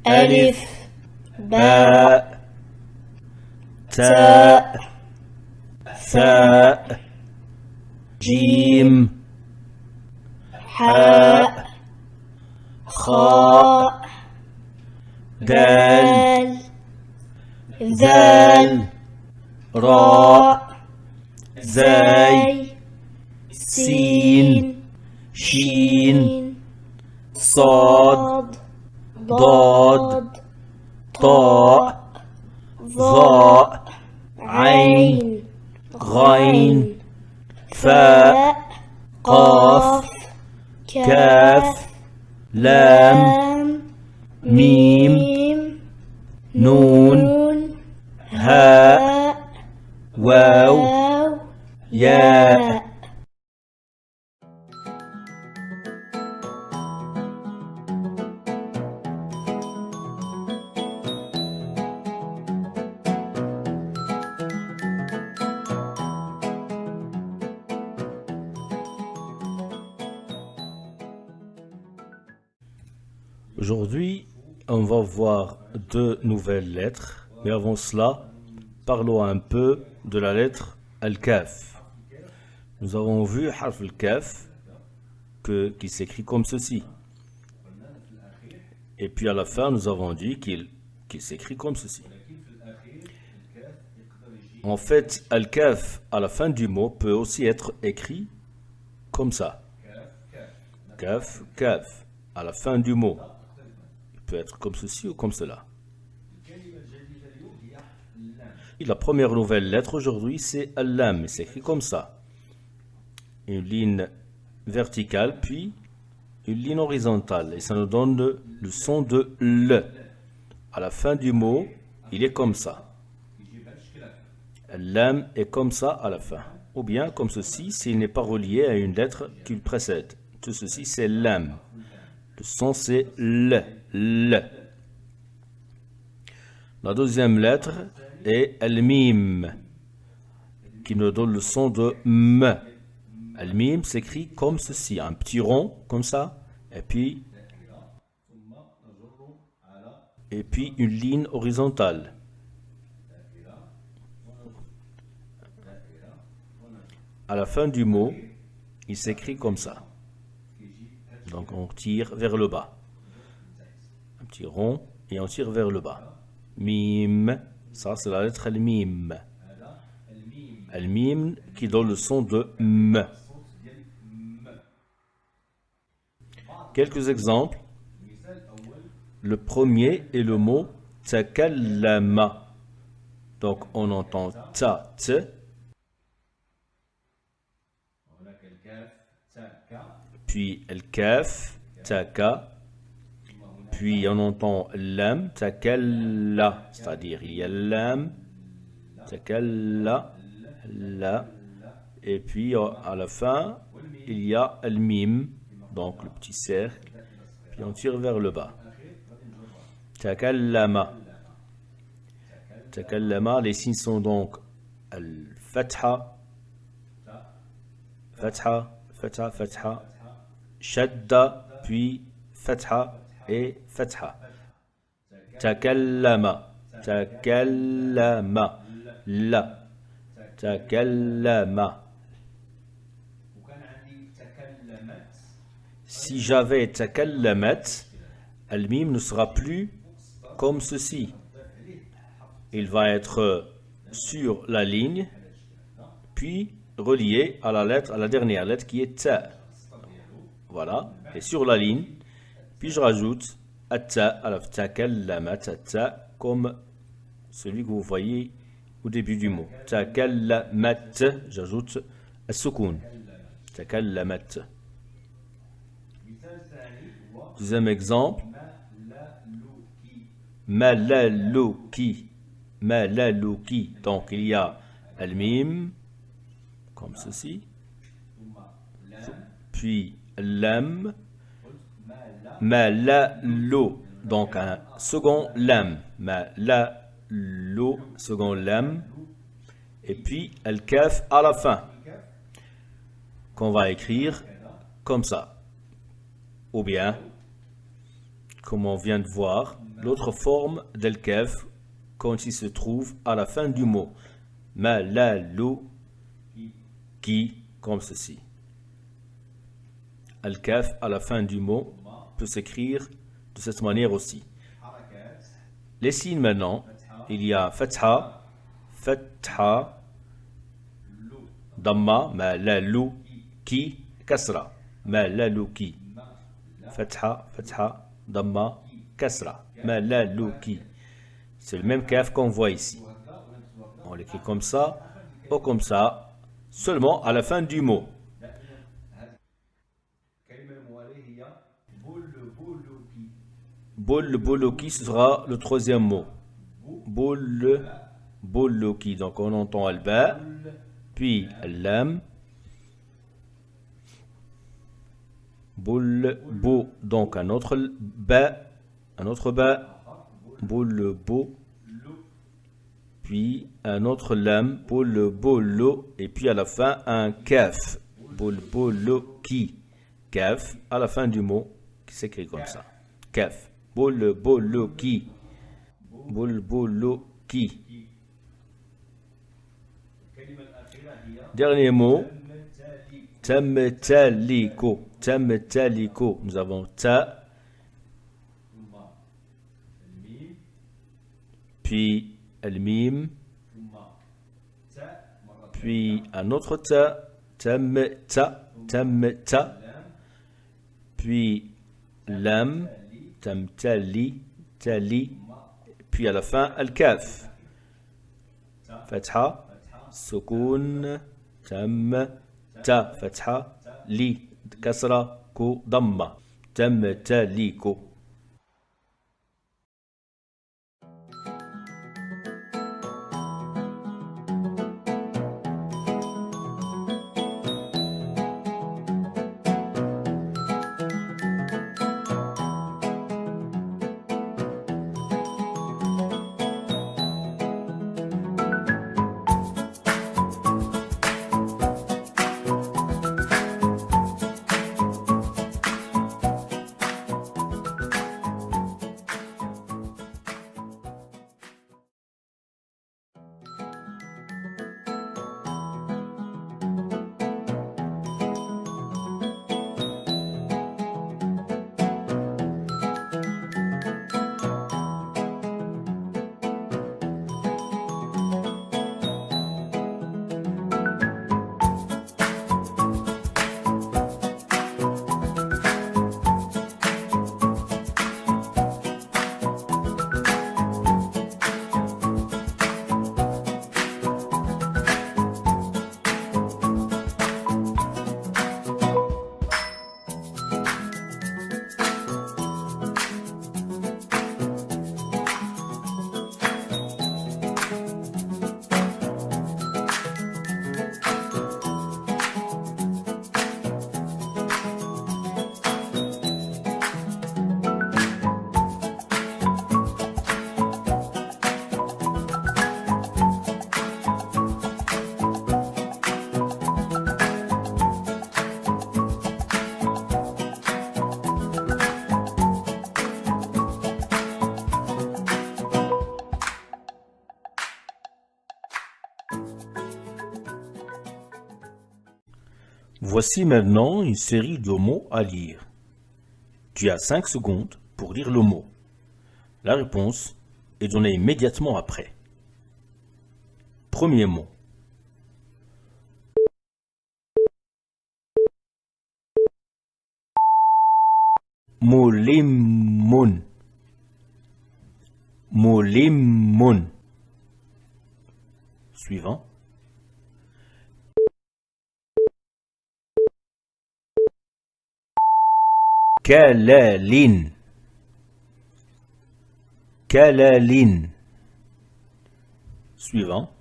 ألف باء تاء ثاء جيم حاء خاء دال ذال راء زاي سين شين صاد ضاد طاء ظاء عين غين فاء قاف كاف لام ميم نون هاء واو ياء. Aujourd'hui, on va voir deux nouvelles lettres, mais avant cela, parlons un peu de la lettre Al-Kaf. Nous avons vu Harf Al-Kaf qui s'écrit comme ceci. Et puis à la fin, nous avons dit qu'il s'écrit comme ceci. En fait, Al-Kaf à la fin du mot peut aussi être écrit comme ça. Kaf, Kaf, à la fin du mot. Peut être comme ceci ou comme cela. Et la première nouvelle lettre aujourd'hui, c'est Al-Lam. C'est écrit comme ça. Une ligne verticale, puis une ligne horizontale. Et ça nous donne le son de L. À la fin du mot, il est comme ça. Al-Lam est comme ça à la fin. Ou bien comme ceci, s'il n'est pas relié à une lettre qui le précède. Tout ceci, c'est Lam. Le son, c'est L. L. La deuxième lettre est Al-Mim, qui nous donne le son de M. Al-Mim s'écrit comme ceci, un petit rond, comme ça, et puis une ligne horizontale. À la fin du mot, il s'écrit comme ça. Donc on tire vers le bas. Un petit rond et on tire vers le bas. Mim, ça c'est la lettre Al-Mim. Al-Mim qui donne le son de M. Quelques exemples. Le premier est le mot Takallama. Donc on entend ta, t. Puis Al-Kaf, Taka. Puis on entend Lam, Takalla. C'est-à-dire il y a Lam, Takalla, La. Et puis à la fin, il y a Al-Mim. Donc le petit cercle. Puis on tire vers le bas. Takallama. Takallama, les signes sont donc Al-Fatha, Fatha, Fatha, Fatha, Shadda, puis Fatha et Fatha. Takallama, Takallama, La, Takallama. Si j'avais Takallamat, Al-Mim ne sera plus comme ceci. Il va être sur la ligne, puis relié à la dernière lettre qui est Ta. Voilà, et sur la ligne, puis je rajoute Atta, alors Takallamat, Ta, comme celui que vous voyez au début du mot. Takallamat, j'ajoute As-Sukun. Takallamat. Deuxième exemple. Malaluki. Malaluki. Donc il y a Al-Mim, comme ceci. Puis Lam. Malalu. Donc un second Lam. Malalu, second Lam. Et puis Al-Kaf à la fin. Qu'on va écrire comme ça. Ou bien comme on vient de voir, l'autre forme d'Al-Kaf quand il se trouve à la fin du mot. Ma, la, lou, qui, comme ceci. Al-Kaf à la fin du mot peut s'écrire de cette manière aussi. Les signes maintenant, il y a Fatha, Fatha, Damma, Ma, la, lou, qui, Kasra. Ma, la, lou, qui. Fatha, Fatha, Damma, Kasra. Ma, la, lou, qui. C'est le même kaf qu'on voit ici. On l'écrit comme ça ou comme ça, seulement à la fin du mot. Boul, boloki, ce sera le troisième mot. Boul, boloki. Donc on entend al-ba, puis al-lam. Boul, bo. Donc un autre ba, boul, bo. Puis un autre lam, boul, bolo. Et puis à la fin un kaf. Boul, boloki. Kaf à la fin du mot qui s'écrit comme ça. Kaf. Boul, boloki. Boul, boloki. Dernier mot. Tamtaliko. Tamtaliko. Nous avons ta. Puis al-mim. Puis un autre ta. Tamta. Tamta. Puis lam. Tamtali. Tali. Puis à la fin al-kaf. Fatha. Sukun. Tam. Ta. Fatha. Li. Kasra. Ko. Damma. Tamtaliko. Voici maintenant une série de mots à lire. Tu as 5 secondes pour lire le mot. La réponse est donnée immédiatement après. Premier mot. Molimun. Molimun. Suivant. Kalalin. Kalalin. Suivant.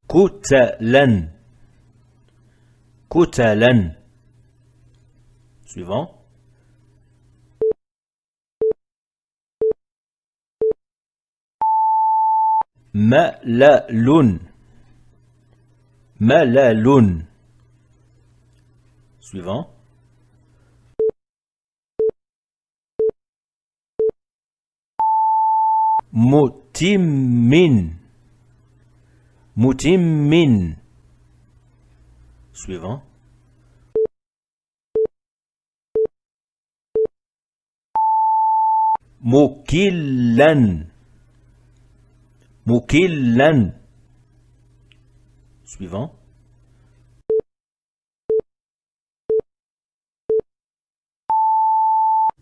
Kutalan. Kutalan. Suivant. Malalun. Malalun. Suivant. Mutimmin. Mutimmin. Suivant. Mukillan. Mukillan. Suivant.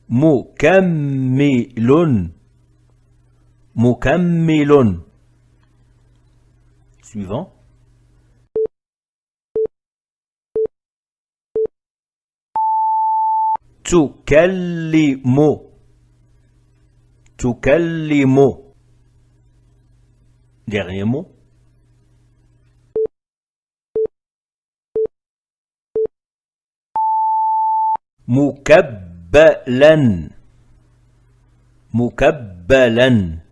Mukammilun. Mukammilun. Suivant. Tukallimu. Tukallimu. Dernier mot. Mukabbalan. Mukabbalan.